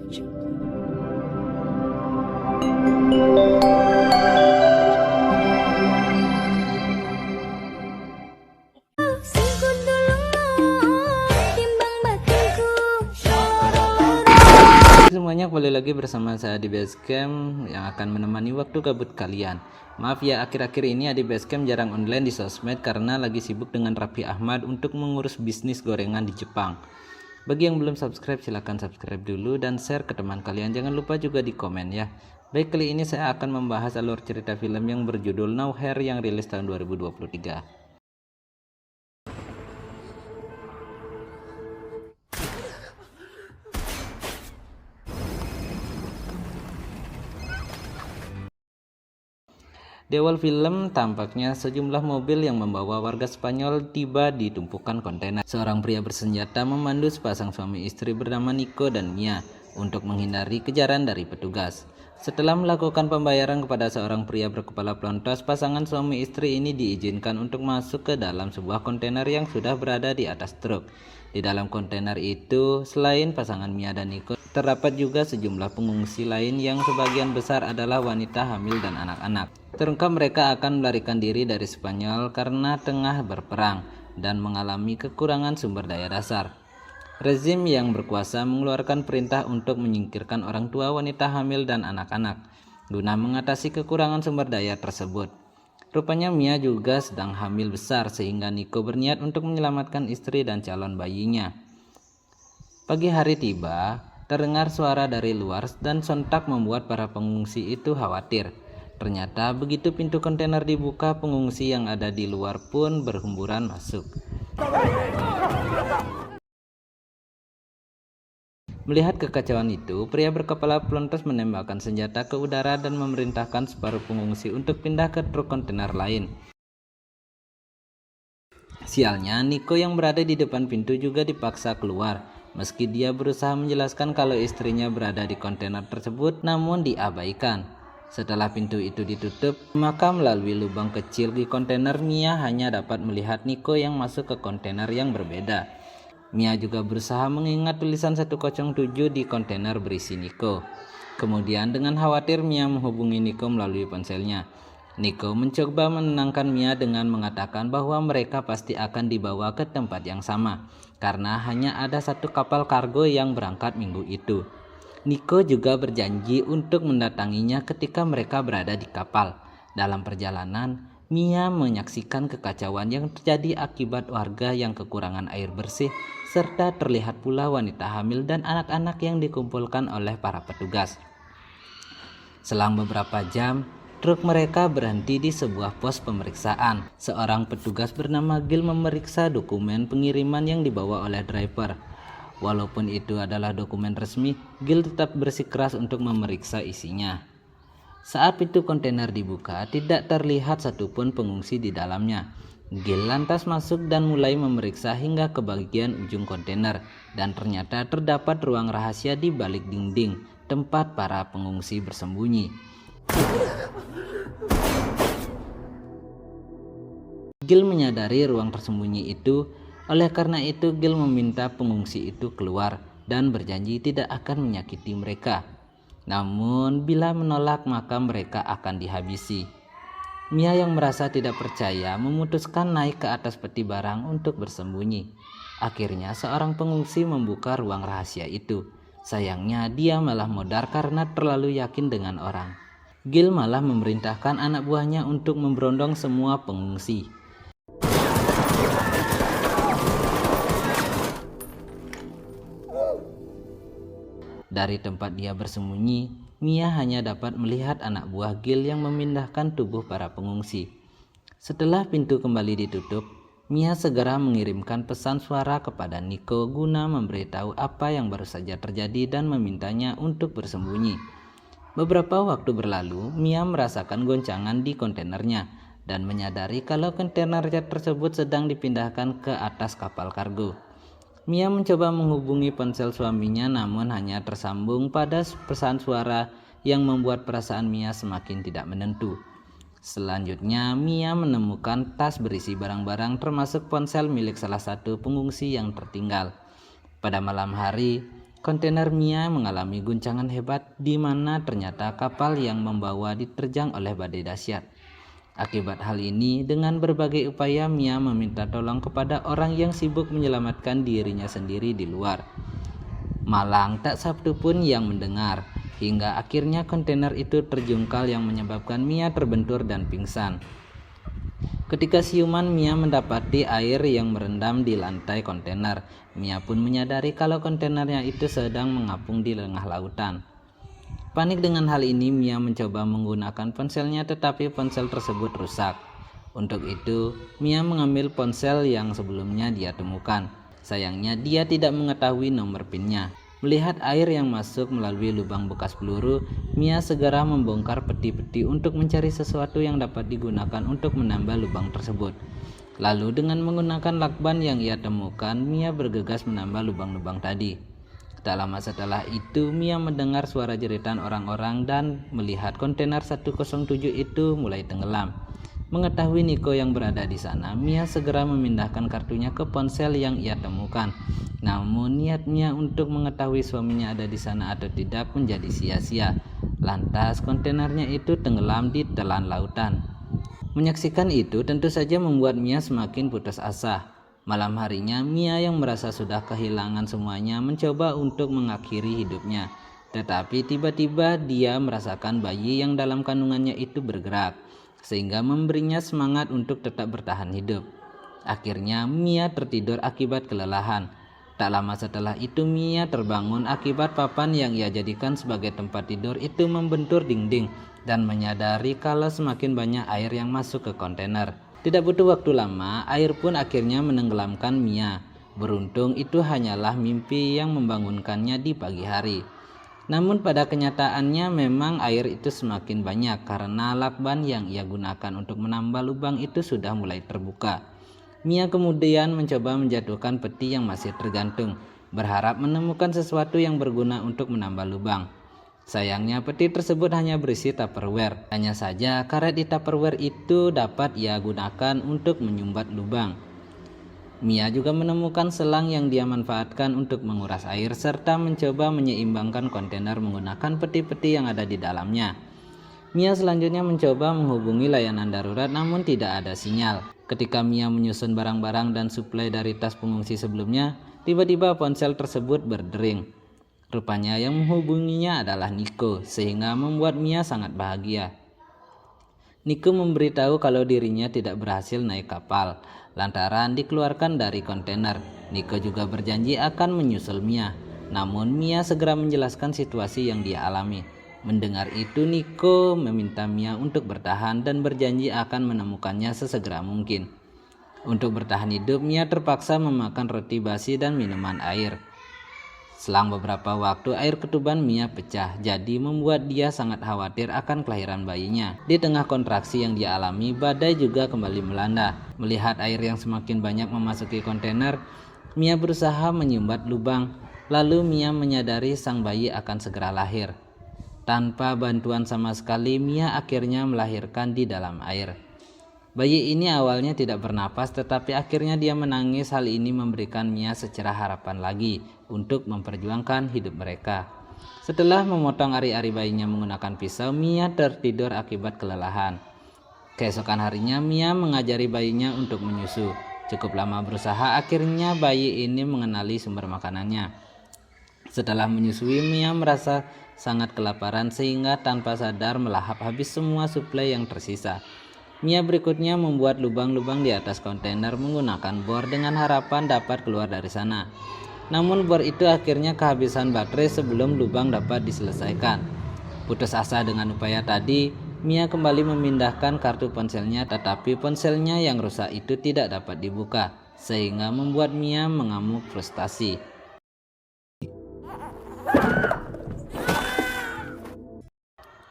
Semuanya, kembali lagi bersama saya di Basecamp yang akan menemani waktu gabut kalian. Maaf ya, akhir-akhir ini di Basecamp jarang online di sosmed karena lagi sibuk dengan Raffi Ahmad untuk mengurus bisnis gorengan di Jepang. Bagi yang belum subscribe, silahkan subscribe dulu dan share ke teman kalian. Jangan lupa juga di komen ya. Baik, kali ini saya akan membahas alur cerita film yang berjudul Now Here yang rilis tahun 2023. Di awal film, tampaknya sejumlah mobil yang membawa warga Spanyol tiba di tumpukan kontainer. Seorang pria bersenjata memandu sepasang suami istri bernama Nico dan Mia untuk menghindari kejaran dari petugas. Setelah melakukan pembayaran kepada seorang pria berkepala pelontos, pasangan suami istri ini diizinkan untuk masuk ke dalam sebuah kontainer yang sudah berada di atas truk. Di dalam kontainer itu, selain pasangan Mia dan Nico, terdapat juga sejumlah pengungsi lain yang sebagian besar adalah wanita hamil dan anak-anak. Terungkap mereka akan melarikan diri dari Spanyol karena tengah berperang dan mengalami kekurangan sumber daya dasar. Rezim yang berkuasa mengeluarkan perintah untuk menyingkirkan orang tua, wanita hamil, dan anak-anak guna mengatasi kekurangan sumber daya tersebut. Rupanya Mia juga sedang hamil besar sehingga Nico berniat untuk menyelamatkan istri dan calon bayinya. Pagi hari tiba, terdengar suara dari luar dan sontak membuat para pengungsi itu khawatir. Ternyata begitu pintu kontainer dibuka, pengungsi yang ada di luar pun berhamburan masuk. Melihat kekacauan itu, pria berkepala pelontos menembakkan senjata ke udara dan memerintahkan separuh pengungsi untuk pindah ke truk kontainer lain. Sialnya, Nico yang berada di depan pintu juga dipaksa keluar. Meski dia berusaha menjelaskan kalau istrinya berada di kontainer tersebut, namun diabaikan. Setelah pintu itu ditutup, maka melalui lubang kecil di kontainer, Mia hanya dapat melihat Nico yang masuk ke kontainer yang berbeda. Mia juga berusaha mengingat tulisan 107 di kontainer berisi Nico. Kemudian dengan khawatir, Mia menghubungi Nico melalui ponselnya. Nico mencoba menenangkan Mia dengan mengatakan bahwa mereka pasti akan dibawa ke tempat yang sama, karena hanya ada satu kapal kargo yang berangkat minggu itu. Nico juga berjanji untuk mendatanginya ketika mereka berada di kapal. Dalam perjalanan, Mia menyaksikan kekacauan yang terjadi akibat warga yang kekurangan air bersih, serta terlihat pula wanita hamil dan anak-anak yang dikumpulkan oleh para petugas. Selang beberapa jam, truk mereka berhenti di sebuah pos pemeriksaan. Seorang petugas bernama Gil memeriksa dokumen pengiriman yang dibawa oleh driver. Walaupun itu adalah dokumen resmi, Gil tetap bersikeras untuk memeriksa isinya. Saat pintu kontainer dibuka, tidak terlihat satupun pengungsi di dalamnya. Gil lantas masuk dan mulai memeriksa hingga ke bagian ujung kontainer, dan ternyata terdapat ruang rahasia di balik dinding, tempat para pengungsi bersembunyi. Gil menyadari ruang tersembunyi itu. Oleh karena itu, Gil meminta pengungsi itu keluar dan berjanji tidak akan menyakiti mereka. Namun, bila menolak maka mereka akan dihabisi. Mia yang merasa tidak percaya memutuskan naik ke atas peti barang untuk bersembunyi. Akhirnya, seorang pengungsi membuka ruang rahasia itu. Sayangnya, dia malah modar karena terlalu yakin dengan orang. Gil malah memerintahkan anak buahnya untuk memberondong semua pengungsi. Dari tempat dia bersembunyi, Mia hanya dapat melihat anak buah Gil yang memindahkan tubuh para pengungsi. Setelah pintu kembali ditutup, Mia segera mengirimkan pesan suara kepada Nico guna memberitahu apa yang baru saja terjadi dan memintanya untuk bersembunyi. Beberapa waktu berlalu, Mia merasakan goncangan di kontainernya dan menyadari kalau kontainer tersebut sedang dipindahkan ke atas kapal kargo. Mia mencoba menghubungi ponsel suaminya namun hanya tersambung pada pesan suara yang membuat perasaan Mia semakin tidak menentu. Selanjutnya, Mia menemukan tas berisi barang-barang termasuk ponsel milik salah satu pengungsi yang tertinggal. Pada malam hari, kontainer Mia mengalami guncangan hebat di mana ternyata kapal yang membawa diterjang oleh badai dahsyat. Akibat hal ini, dengan berbagai upaya Mia meminta tolong kepada orang yang sibuk menyelamatkan dirinya sendiri di luar. Malang tak satu pun yang mendengar, hingga akhirnya kontainer itu terjungkal yang menyebabkan Mia terbentur dan pingsan. Ketika siuman Mia mendapati air yang merendam di lantai kontainer, Mia pun menyadari kalau kontainernya itu sedang mengapung di tengah lautan. Panik dengan hal ini, Mia mencoba menggunakan ponselnya tetapi ponsel tersebut rusak. Untuk itu, Mia mengambil ponsel yang sebelumnya dia temukan. Sayangnya dia tidak mengetahui nomor PIN-nya. Melihat air yang masuk melalui lubang bekas peluru, Mia segera membongkar peti-peti untuk mencari sesuatu yang dapat digunakan untuk menambah lubang tersebut. Lalu dengan menggunakan lakban yang ia temukan, Mia bergegas menambah lubang-lubang tadi. Tak lama setelah itu, Mia mendengar suara jeritan orang-orang dan melihat kontainer 107 itu mulai tenggelam. Mengetahui Nico yang berada di sana, Mia segera memindahkan kartunya ke ponsel yang ia temukan. Namun niatnya untuk mengetahui suaminya ada di sana atau tidak menjadi sia-sia. Lantas kontainernya itu tenggelam di telan lautan. Menyaksikan itu tentu saja membuat Mia semakin putus asa. Malam harinya, Mia yang merasa sudah kehilangan semuanya mencoba untuk mengakhiri hidupnya. Tetapi tiba-tiba dia merasakan bayi yang dalam kandungannya itu bergerak, sehingga memberinya semangat untuk tetap bertahan hidup. Akhirnya Mia tertidur akibat kelelahan. Tak lama setelah itu Mia terbangun akibat papan yang ia jadikan sebagai tempat tidur itu membentur dinding dan menyadari kalau semakin banyak air yang masuk ke kontainer. Tidak butuh waktu lama, air pun akhirnya menenggelamkan Mia. Beruntung itu hanyalah mimpi yang membangunkannya di pagi hari. Namun pada kenyataannya memang air itu semakin banyak karena lakban yang ia gunakan untuk menambah lubang itu sudah mulai terbuka. Mia kemudian mencoba menjatuhkan peti yang masih tergantung, berharap menemukan sesuatu yang berguna untuk menambah lubang. Sayangnya peti tersebut hanya berisi Tupperware. Hanya saja karet di Tupperware itu dapat ia gunakan untuk menyumbat lubang. Mia juga menemukan selang yang dia manfaatkan untuk menguras air serta mencoba menyeimbangkan kontainer menggunakan peti-peti yang ada di dalamnya. Mia selanjutnya mencoba menghubungi layanan darurat namun tidak ada sinyal. Ketika Mia menyusun barang-barang dan suplai dari tas pengungsi sebelumnya, tiba-tiba ponsel tersebut berdering. Rupanya yang menghubunginya adalah Nico, sehingga membuat Mia sangat bahagia. Nico memberitahu kalau dirinya tidak berhasil naik kapal, lantaran dikeluarkan dari kontainer. Nico juga berjanji akan menyusul Mia, namun Mia segera menjelaskan situasi yang dia alami. Mendengar itu, Nico meminta Mia untuk bertahan dan berjanji akan menemukannya sesegera mungkin. Untuk bertahan hidup, Mia terpaksa memakan roti basi dan minuman air. Selang beberapa waktu, air ketuban Mia pecah, jadi membuat dia sangat khawatir akan kelahiran bayinya. Di tengah kontraksi yang dia alami, badai juga kembali melanda. Melihat air yang semakin banyak memasuki kontainer, Mia berusaha menyumbat lubang. Lalu Mia menyadari sang bayi akan segera lahir. Tanpa bantuan sama sekali, Mia akhirnya melahirkan di dalam air. Bayi ini awalnya tidak bernapas, tetapi akhirnya dia menangis. Hal ini memberikan Mia secerah harapan lagi untuk memperjuangkan hidup mereka. Setelah memotong ari-ari bayinya menggunakan pisau, Mia tertidur akibat kelelahan. Keesokan harinya, Mia mengajari bayinya untuk menyusu. Cukup lama berusaha, akhirnya bayi ini mengenali sumber makanannya. Setelah menyusui, Mia merasa sangat kelaparan sehingga tanpa sadar melahap habis semua suplai yang tersisa. Mia berikutnya membuat lubang-lubang di atas kontainer menggunakan bor dengan harapan dapat keluar dari sana. Namun bor itu akhirnya kehabisan baterai sebelum lubang dapat diselesaikan. Putus asa dengan upaya tadi, Mia kembali memindahkan kartu ponselnya, tetapi ponselnya yang rusak itu tidak dapat dibuka, sehingga membuat Mia mengamuk frustasi.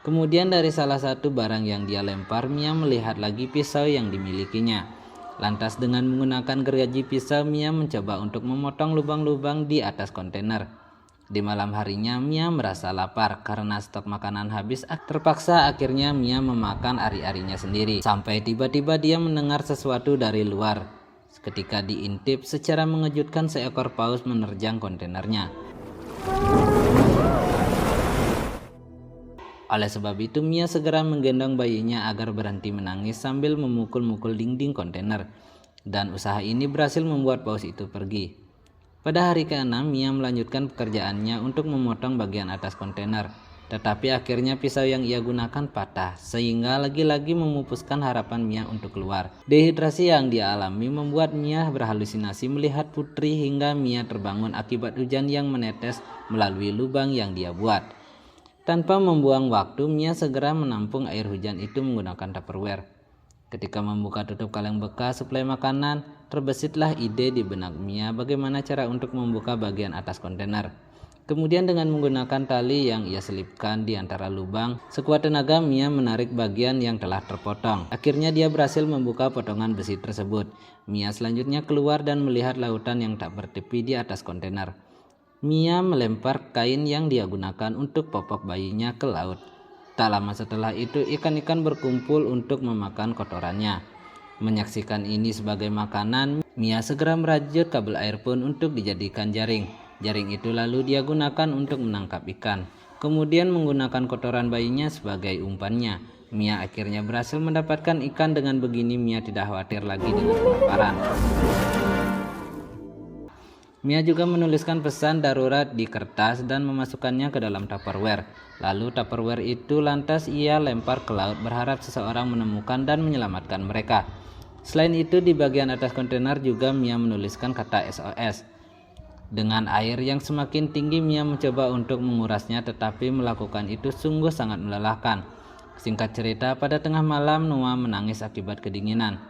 Kemudian dari salah satu barang yang dia lempar, Mia melihat lagi pisau yang dimilikinya. Lantas dengan menggunakan gergaji pisau, Mia mencoba untuk memotong lubang-lubang di atas kontainer. Di malam harinya, Mia merasa lapar karena stok makanan habis. Terpaksa akhirnya Mia memakan ari-arinya sendiri. Sampai tiba-tiba dia mendengar sesuatu dari luar. Ketika diintip, secara mengejutkan seekor paus menerjang kontainernya. Oleh sebab itu, Mia segera menggendong bayinya agar berhenti menangis sambil memukul-mukul dinding kontainer. Dan usaha ini berhasil membuat paus itu pergi. Pada hari ke-6, Mia melanjutkan pekerjaannya untuk memotong bagian atas kontainer. Tetapi akhirnya pisau yang ia gunakan patah, sehingga lagi-lagi memupuskan harapan Mia untuk keluar. Dehidrasi yang dia alami membuat Mia berhalusinasi melihat putri hingga Mia terbangun akibat hujan yang menetes melalui lubang yang dia buat. Tanpa membuang waktu, Mia segera menampung air hujan itu menggunakan Tupperware. Ketika membuka tutup kaleng bekas suplai makanan, terbesitlah ide di benak Mia bagaimana cara untuk membuka bagian atas kontainer. Kemudian dengan menggunakan tali yang ia selipkan di antara lubang, sekuat tenaga Mia menarik bagian yang telah terpotong. Akhirnya dia berhasil membuka potongan besi tersebut. Mia selanjutnya keluar dan melihat lautan yang tak bertepi di atas kontainer. Mia melempar kain yang dia gunakan untuk popok bayinya ke laut. Tak lama setelah itu, ikan-ikan berkumpul untuk memakan kotorannya. Menyaksikan ini sebagai makanan, Mia segera merajut kabel air pun untuk dijadikan jaring. Jaring itu lalu dia gunakan untuk menangkap ikan. Kemudian menggunakan kotoran bayinya sebagai umpannya. Mia akhirnya berhasil mendapatkan ikan. Dengan begini Mia tidak khawatir lagi dengan kelaparan. Mia juga menuliskan pesan darurat di kertas dan memasukkannya ke dalam Tupperware. Lalu Tupperware itu lantas ia lempar ke laut berharap seseorang menemukan dan menyelamatkan mereka. Selain itu, di bagian atas kontainer juga Mia menuliskan kata SOS. Dengan air yang semakin tinggi, Mia mencoba untuk mengurasnya, tetapi melakukan itu sungguh sangat melelahkan. Singkat cerita, pada tengah malam Noah menangis akibat kedinginan.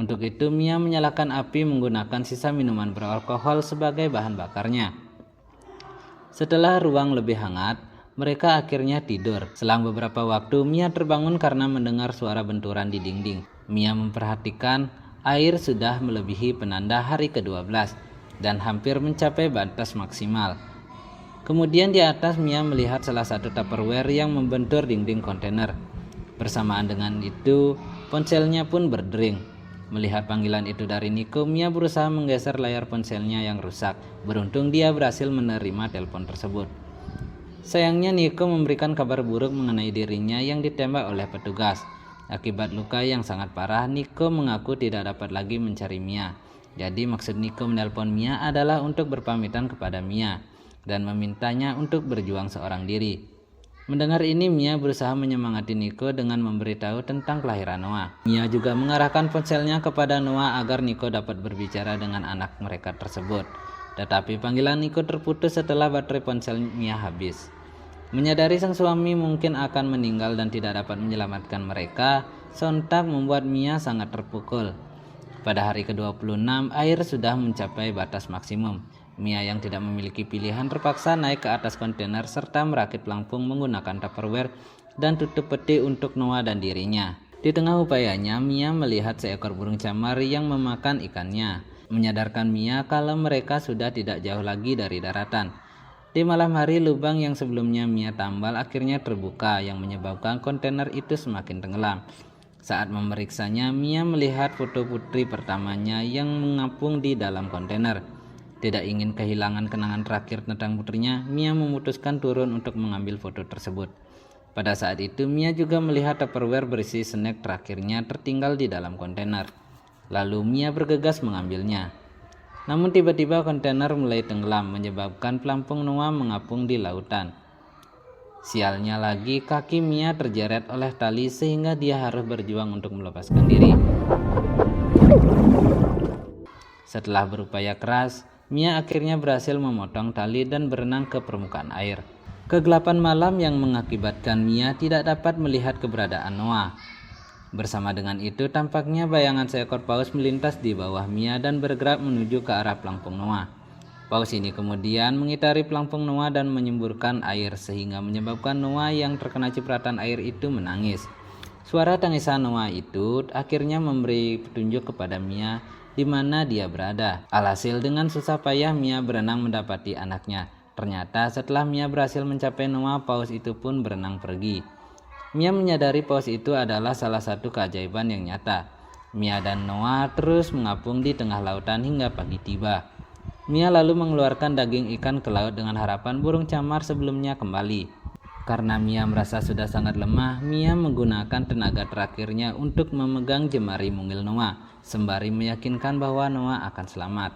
Untuk itu, Mia menyalakan api menggunakan sisa minuman beralkohol sebagai bahan bakarnya. Setelah ruang lebih hangat, mereka akhirnya tidur. Selang beberapa waktu, Mia terbangun karena mendengar suara benturan di dinding. Mia memperhatikan air sudah melebihi penanda hari ke-12 dan hampir mencapai batas maksimal. Kemudian di atas Mia melihat salah satu Tupperware yang membentur dinding kontainer. Bersamaan dengan itu, ponselnya pun berdering. Melihat panggilan itu dari Nico, Mia berusaha menggeser layar ponselnya yang rusak. Beruntung dia berhasil menerima telepon tersebut. Sayangnya Nico memberikan kabar buruk mengenai dirinya yang ditembak oleh petugas. Akibat luka yang sangat parah, Nico mengaku tidak dapat lagi mencari Mia. Jadi maksud Nico menelpon Mia adalah untuk berpamitan kepada Mia dan memintanya untuk berjuang seorang diri. Mendengar ini, Mia berusaha menyemangati Nico dengan memberitahu tentang kelahiran Noah. Mia juga mengarahkan ponselnya kepada Noah agar Nico dapat berbicara dengan anak mereka tersebut. Tetapi panggilan Nico terputus setelah baterai ponsel Mia habis. Menyadari sang suami mungkin akan meninggal dan tidak dapat menyelamatkan mereka, sontak membuat Mia sangat terpukul. Pada hari ke-26, air sudah mencapai batas maksimum. Mia yang tidak memiliki pilihan terpaksa naik ke atas kontainer serta merakit pelampung menggunakan Tupperware dan tutup peti untuk Noah dan dirinya. Di tengah upayanya, Mia melihat seekor burung camar yang memakan ikannya, menyadarkan Mia kalau mereka sudah tidak jauh lagi dari daratan. Di malam hari, lubang yang sebelumnya Mia tambal akhirnya terbuka yang menyebabkan kontainer itu semakin tenggelam. Saat memeriksanya, Mia melihat foto putri pertamanya yang mengapung di dalam kontainer. Tidak ingin kehilangan kenangan terakhir tentang putrinya, Mia memutuskan turun untuk mengambil foto tersebut. Pada saat itu, Mia juga melihat Tupperware berisi snack terakhirnya tertinggal di dalam kontainer. Lalu Mia bergegas mengambilnya. Namun tiba-tiba kontainer mulai tenggelam, menyebabkan pelampung Noah mengapung di lautan. Sialnya lagi, kaki Mia terjeret oleh tali sehingga dia harus berjuang untuk melepaskan diri. Setelah berupaya keras, Mia akhirnya berhasil memotong tali dan berenang ke permukaan air. Kegelapan malam yang mengakibatkan Mia tidak dapat melihat keberadaan Noah. Bersama dengan itu, tampaknya bayangan seekor paus melintas di bawah Mia dan bergerak menuju ke arah pelampung Noah. Paus ini kemudian mengitari pelampung Noah dan menyemburkan air sehingga menyebabkan Noah yang terkena cipratan air itu menangis. Suara tangisan Noah itu akhirnya memberi petunjuk kepada Mia di mana dia berada. Alhasil dengan susah payah Mia berenang mendapati anaknya. Ternyata setelah Mia berhasil mencapai Noah, paus itu pun berenang pergi. Mia menyadari paus itu adalah salah satu keajaiban yang nyata. Mia dan Noah terus mengapung di tengah lautan hingga pagi tiba. Mia lalu mengeluarkan daging ikan ke laut dengan harapan burung camar sebelumnya kembali. Karena Mia merasa sudah sangat lemah, Mia menggunakan tenaga terakhirnya untuk memegang jemari mungil Noah, sembari meyakinkan bahwa Noah akan selamat.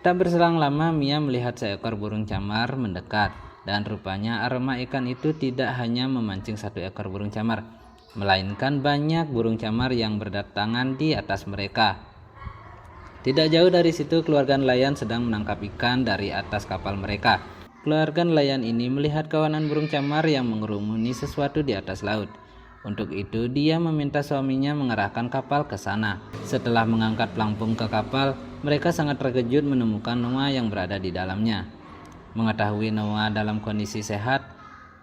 Tak berselang lama, Mia melihat seekor burung camar mendekat, dan rupanya aroma ikan itu tidak hanya memancing satu ekor burung camar, melainkan banyak burung camar yang berdatangan di atas mereka. Tidak jauh dari situ, keluarga nelayan sedang menangkap ikan dari atas kapal mereka. Keluarga nelayan ini melihat kawanan burung camar yang mengerumuni sesuatu di atas laut. Untuk itu, dia meminta suaminya mengarahkan kapal ke sana. Setelah mengangkat pelampung ke kapal, mereka sangat terkejut menemukan Noah yang berada di dalamnya. Mengetahui Noah dalam kondisi sehat,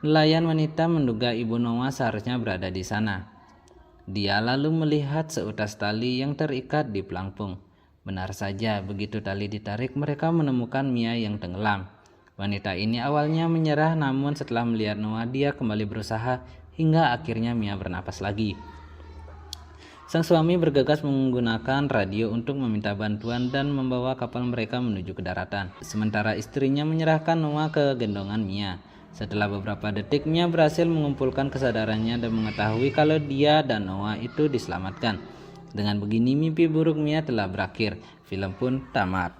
nelayan wanita menduga ibu Noah seharusnya berada di sana. Dia lalu melihat seutas tali yang terikat di pelampung. Benar saja, begitu tali ditarik, mereka menemukan Mia yang tenggelam. Wanita ini awalnya menyerah, namun setelah melihat Noah, dia kembali berusaha hingga akhirnya Mia bernapas lagi. Sang suami bergegas menggunakan radio untuk meminta bantuan dan membawa kapal mereka menuju ke daratan. Sementara istrinya menyerahkan Noah ke gendongan Mia. Setelah beberapa detik, Mia berhasil mengumpulkan kesadarannya dan mengetahui kalau dia dan Noah itu diselamatkan. Dengan begini, mimpi buruk Mia telah berakhir. Film pun tamat.